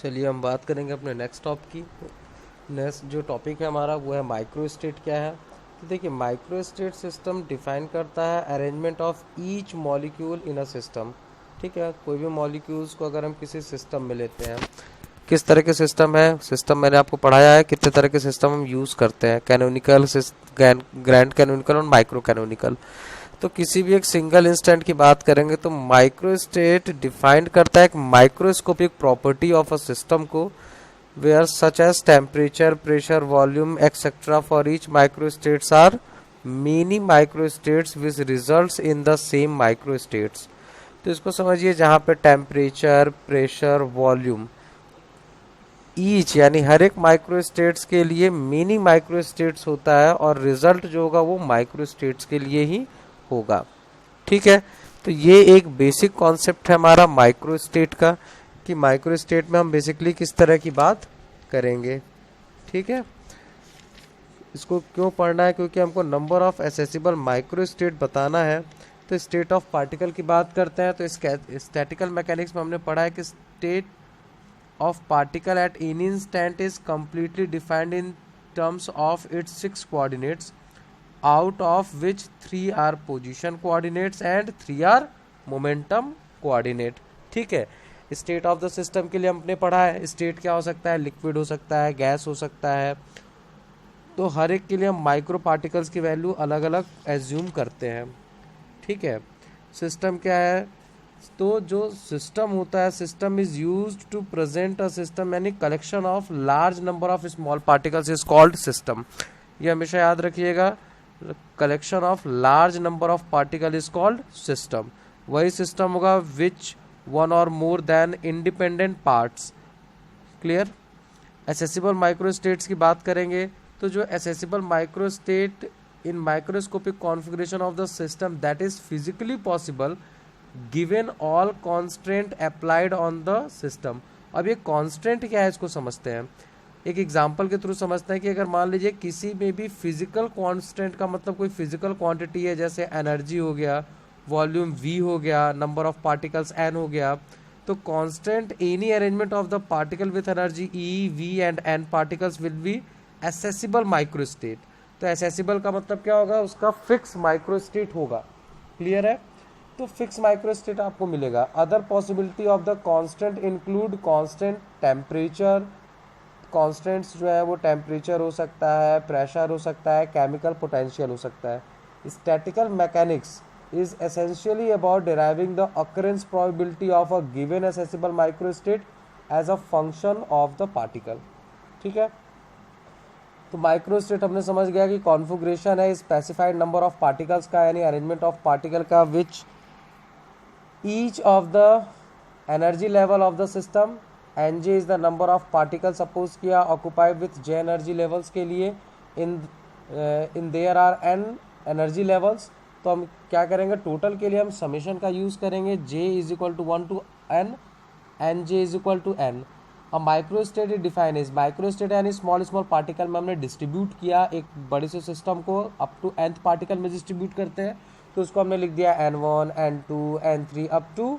चलिए हम बात करेंगे अपने नेक्स्ट टॉप की। नेक्स्ट जो टॉपिक है हमारा वो है माइक्रो स्टेट क्या है। तो देखिए माइक्रो स्टेट सिस्टम डिफाइन करता है arrangement of each molecule in a system. ठीक है, कोई भी मॉलिक्यूल्स को अगर हम किसी सिस्टम में लेते हैं, किस तरह के सिस्टम है, सिस्टम मैंने आपको पढ़ाया है कितने तरह के सिस्टम हम यूज़ करते हैं, कैनोनिकल, ग्रैंड कैनोनिकल और माइक्रो कैनोनिकल। तो किसी भी एक सिंगल इंस्टेंट की बात करेंगे तो माइक्रो स्टेट डिफाइंड करता है एक microscopic property of a system को, where such as temperature, pressure, volume etcetera for each micro states are many micro states which results in the same micro states. तो इसको समझिए, जहाँ पे टेम्परेचर, प्रेशर, वॉल्यूम ईच यानी हर एक micro states के लिए मिनी माइक्रो स्टेट्स होता है और रिजल्ट जो होगा वो माइक्रो स्टेट्स के लिए ही होगा। ठीक है, तो ये एक बेसिक कॉन्सेप्ट है हमारा माइक्रो स्टेट का, कि माइक्रो स्टेट में हम बेसिकली किस तरह की बात करेंगे। ठीक है, इसको क्यों पढ़ना है, क्योंकि हमको number of accessible micro state बताना है। तो स्टेट ऑफ पार्टिकल की बात करते हैं तो स्टैटिकल मैकेनिक्स में हमने पढ़ा है कि state of particle at any instant is completely defined in terms of its 6 coordinates, out of which 3 are position coordinates and 3 are momentum coordinate। ठीक है, स्टेट ऑफ द सिस्टम के लिए हमने पढ़ा है स्टेट क्या हो सकता है, लिक्विड हो सकता है, गैस हो सकता है। तो हर एक के लिए हम माइक्रो पार्टिकल्स की वैल्यू अलग अलग एज्यूम करते हैं। ठीक है, सिस्टम क्या है, तो जो सिस्टम होता है, system is used to present a system यानी collection of large number of small particles is called system. ये हमेशा याद रखिएगा, collection of large number of particle is called system. वही सिस्टम होगा which one or more than independent parts. Clear. Accessible micro states की बात करेंगे तो जो accessible micro state in microscopic configuration of the system that is physically possible given all constant applied on the system. अब ये constant क्या है इसको समझते हैं, एक एग्जांपल के थ्रू समझते हैं कि अगर मान लीजिए किसी में भी फिजिकल कॉन्स्टेंट का मतलब कोई फिजिकल क्वांटिटी है, जैसे एनर्जी हो गया, वॉल्यूम v हो गया, नंबर ऑफ पार्टिकल्स n हो गया, तो constant any arrangement of the particle with energy e, v and n particles will be accessible micro state. तो एसेसिबल का मतलब क्या होगा, उसका फिक्स माइक्रो स्टेट होगा। क्लियर है, तो फिक्स माइक्रो स्टेट आपको मिलेगा। Other possibility of the constant include constant temperature, constants जो है वो टेम्परेचर हो सकता है, प्रेशर हो सकता है, केमिकल पोटेंशियल हो सकता है। Statistical mechanics is essentially about deriving the occurrence probability of a given accessible microstate as a function of the particle। ठीक है, तो माइक्रोस्टेट हमने समझ गया कि कॉन्फ़िगरेशन है स्पेसिफाइड नंबर ऑफ पार्टिकल्स का यानी अरेंजमेंट ऑफ पार्टिकल का which each of the energy level of the system, N J is the number of particle suppose किया occupied with J energy levels के लिए, in there are N energy levels. तो हम क्या करेंगे, total के लिए हम समेशन का यूज़ करेंगे, j is equal to 1 to n, N J is equal to n। अब micro state is define is, micro state यानी स्मॉल स्मॉल पार्टिकल में हमने डिस्ट्रीब्यूट किया, एक बड़े से सिस्टम को अप टू nth पार्टिकल में डिस्ट्रीब्यूट करते हैं, तो उसको हमने लिख दिया n1, n2, n3 up to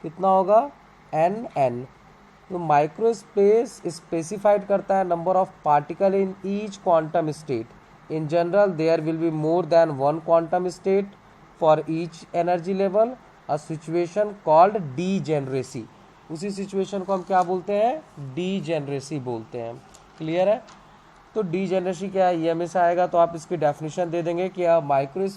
कितना होगा nn। तो माइक्रो स्पेस स्पेसिफाइड करता है number of particle in each quantum state. In general, there will be more than one quantum state for each energy level, a situation called degeneracy। उसी situation को हम क्या बोलते हैं, degeneracy बोलते हैं। क्लियर है, तो degeneracy क्या है ये हमेशा आएगा, तो आप इसकी डेफिनेशन दे देंगे कि a micro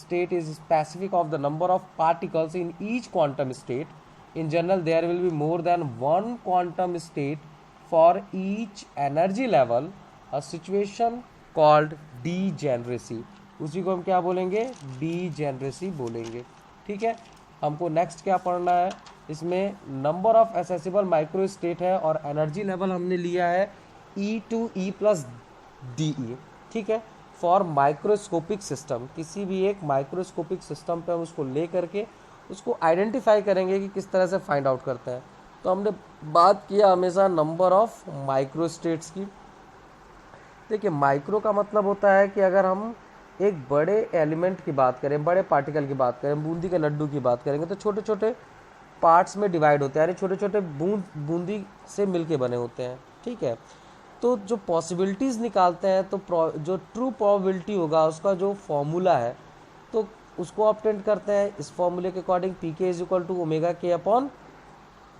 state is specific of the number of particles in each quantum state। In general, there will be more than one quantum state for each energy level, a situation called degeneracy. उसी को हम क्या बोलेंगे, degeneracy बोलेंगे। ठीक है, हमको next क्या पढ़ना है, इसमें number of accessible micro state है और एनर्जी लेवल हमने लिया है E to E plus D E. ठीक है, फॉर माइक्रोस्कोपिक सिस्टम, किसी भी एक माइक्रोस्कोपिक सिस्टम पे हम उसको ले करके उसको आइडेंटिफाई करेंगे कि किस तरह से फाइंड आउट करते हैं। तो हमने बात किया हमेशा नंबर ऑफ माइक्रो स्टेट्स की। देखिए माइक्रो का मतलब होता है कि अगर हम एक बड़े एलिमेंट की बात करें, बड़े पार्टिकल की बात करें, बूंदी के लड्डू की बात करेंगे, तो छोटे छोटे पार्ट्स में डिवाइड होते हैं, यानी छोटे छोटे बूंदी से मिलके बने होते हैं, ठीक है। तो जो पॉसिबिलिटीज़ निकालते हैं, तो जो ट्रू प्रोबेबिलिटी होगा उसका जो फॉर्मूला है, तो उसको ऑब्टेन करते हैं इस फॉर्मूले के अकॉर्डिंग, पी के इज इक्वल टू ओमेगा के अपॉन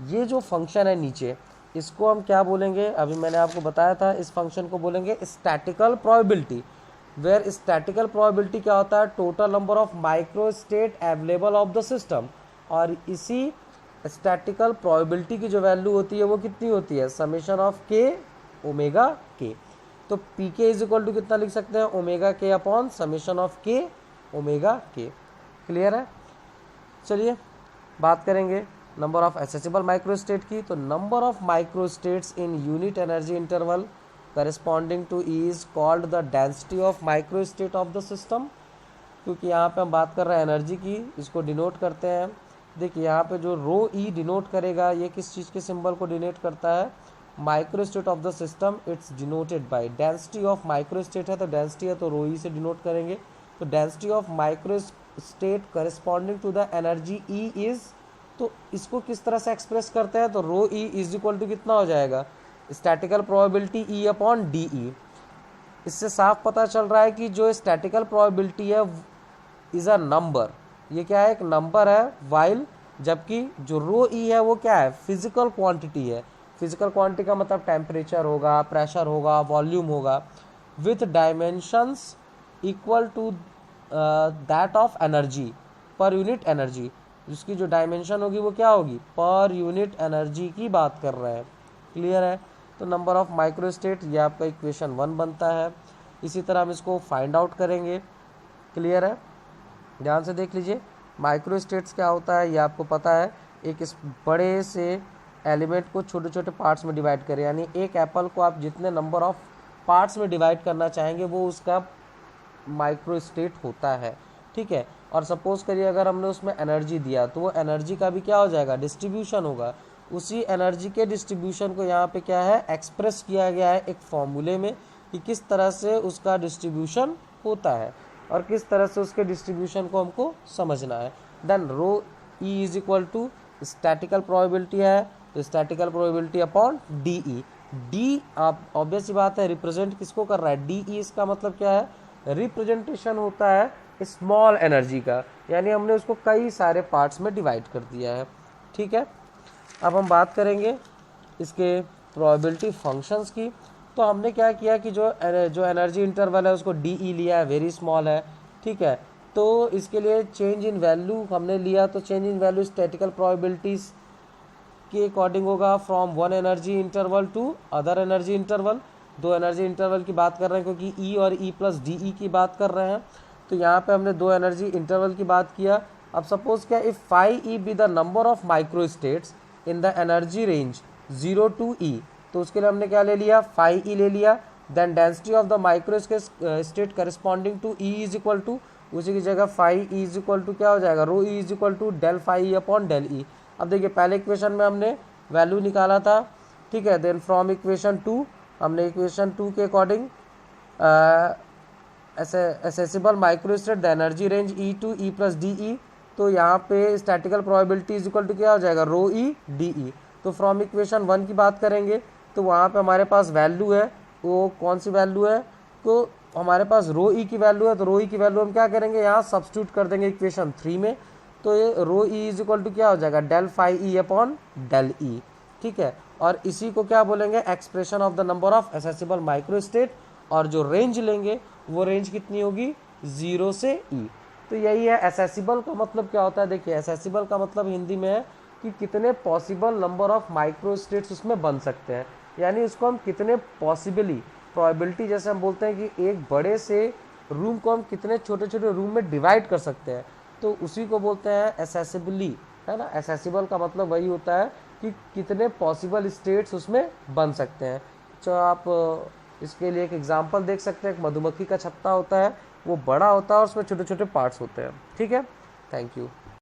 ये जो फंक्शन है नीचे, इसको हम क्या बोलेंगे, अभी मैंने आपको बताया था, इस फंक्शन को बोलेंगे statical probability, where statical probability क्या होता है, total number of micro state available of the system, और इसी स्टैटिकल प्रोबेबिलिटी की जो वैल्यू होती है वो कितनी होती है, समेशन ऑफ के ओमेगा के। तो पी के इज इक्वल टू कितना लिख सकते हैं, ओमेगा के अपॉन समेशन ऑफ के ओमेगा के। क्लियर है। चलिए बात करेंगे नंबर ऑफ एसेसिबल माइक्रोस्टेट की। तो number of microstates in unit energy interval corresponding to E is called the density of microstate of the system. क्योंकि यहाँ पे हम बात कर रहे हैं एनर्जी की, इसको डिनोट करते हैं। देखिए यहाँ पे जो रो ई डिनोट करेगा, ये किस चीज़ के सिंबल को डिनोट करता है, microstate of the system, it's denoted by density of microstate है, तो डेंसिटी है तो रो ई से डिनोट करेंगे। तो density of microstate corresponding to the energy E is, तो इसको किस तरह से एक्सप्रेस करते हैं, तो rho E is equal to कितना हो जाएगा, statical probability E upon D E. इससे साफ पता चल रहा है कि जो स्टैटिकल प्रोबेबिलिटी है इज अ नंबर, ये क्या है, एक नंबर है, वाइल जबकि जो रो ई है वो क्या है, फिजिकल क्वांटिटी है। फिजिकल क्वांटिटी का मतलब टेम्परेचर होगा, प्रेशर होगा, वॉल्यूम होगा, with dimensions equal to that of energy per unit energy. जिसकी जो डायमेंशन होगी वो क्या होगी, पर यूनिट एनर्जी की बात कर रहे हैं। क्लियर है। तो नंबर ऑफ माइक्रोस्टेट, ये आपका इक्वेशन 1 बनता है। इसी तरह हम इसको फाइंड आउट करेंगे। क्लियर है। ध्यान से देख लीजिए, माइक्रोस्टेट्स क्या होता है ये आपको पता है, एक इस बड़े से एलिमेंट को छोटे छोटे पार्ट्स में डिवाइड करें, यानी एक एप्पल को आप जितने नंबर ऑफ पार्ट्स में डिवाइड करना चाहेंगे वो उसका माइक्रोस्टेट होता है, ठीक है। और सपोज करिए अगर हमने उसमें एनर्जी दिया तो वो एनर्जी का भी क्या हो जाएगा, डिस्ट्रीब्यूशन होगा। उसी एनर्जी के डिस्ट्रीब्यूशन को यहाँ पे क्या है, एक्सप्रेस किया गया है एक फॉर्मूले में, कि किस तरह से उसका डिस्ट्रीब्यूशन होता है और किस तरह से उसके डिस्ट्रीब्यूशन को हमको समझना है। Then rho E is equal to statical probability है, तो statical probability upon D E. D आप ऑब्वियस सी बात है रिप्रेजेंट किसको कर रहा है, डी ई, इसका मतलब क्या है, रिप्रेजेंटेशन होता है स्मॉल एनर्जी का, यानी हमने उसको कई सारे पार्ट्स में डिवाइड कर दिया है, ठीक है। अब हम बात करेंगे इसके प्रोबेबिलिटी फंक्शंस की। तो हमने क्या किया कि जो एनर्जी इंटरवल है उसको डी ई लिया है, वेरी स्मॉल है, ठीक है। तो इसके लिए चेंज इन वैल्यू हमने लिया, तो change in value statical probabilities के अकॉर्डिंग होगा from one energy interval to other energy interval. दो एनर्जी इंटरवल की बात कर रहे हैं क्योंकि ई और ई प्लस डी ई की बात कर रहे हैं, तो यहाँ पे हमने दो एनर्जी इंटरवल की बात किया। अब सपोज क्या, if phi E be the number of micro states in the energy range 0 to E, तो उसके लिए हमने क्या ले लिया, फाई ई ले लिया। Then density of the micro state corresponding to E is equal to, उसी की जगह phi E is equal to क्या हो जाएगा, rho E is equal to del phi E upon del E. अब देखिए पहले इक्वेशन में हमने वैल्यू निकाला था, ठीक है। देन फ्रॉम इक्वेशन 2 हमने इक्वेशन 2 के according accessible microstate the energy range E to E plus D E, तो यहाँ पे statical probability is equal to क्या हो जाएगा, रो ई डी ई। तो फ्रॉम इक्वेशन 1 की बात करेंगे तो वहाँ पे हमारे पास वैल्यू है, वो कौन सी वैल्यू है, तो हमारे पास रो ई की वैल्यू है, तो रो ई की वैल्यू हम क्या करेंगे, यहाँ सब्स्टिट्यूट कर देंगे इक्वेशन 3 में। तो ये rho E is equal to क्या हो जाएगा, del phi E upon del E, ठीक है। और इसी को क्या बोलेंगे, expression of the number of accessible microstate, और जो रेंज लेंगे वो रेंज कितनी होगी, 0 से ई। तो यही है एसेसिबल का मतलब क्या होता है। देखिए एसेसिबल का मतलब हिंदी में है कि कितने पॉसिबल नंबर ऑफ माइक्रोस्टेट्स उसमें बन सकते हैं, यानी उसको हम कितने पॉसिबली, प्रोबेबिलिटी जैसे हम बोलते हैं कि एक बड़े से रूम को हम कितने छोटे छोटे रूम में डिवाइड कर सकते हैं, तो उसी को बोलते हैं एसेसिबली, है ना। एसेसिबल का मतलब वही होता है कि कितने पॉसिबल स्टेट्स उसमें बन सकते हैं। तो आप इसके लिए एक एग्जांपल देख सकते हैं, एक मधुमक्खी का छत्ता होता है, वो बड़ा होता है और उसमें छोटे छोटे पार्ट्स होते हैं, ठीक है। Thank you.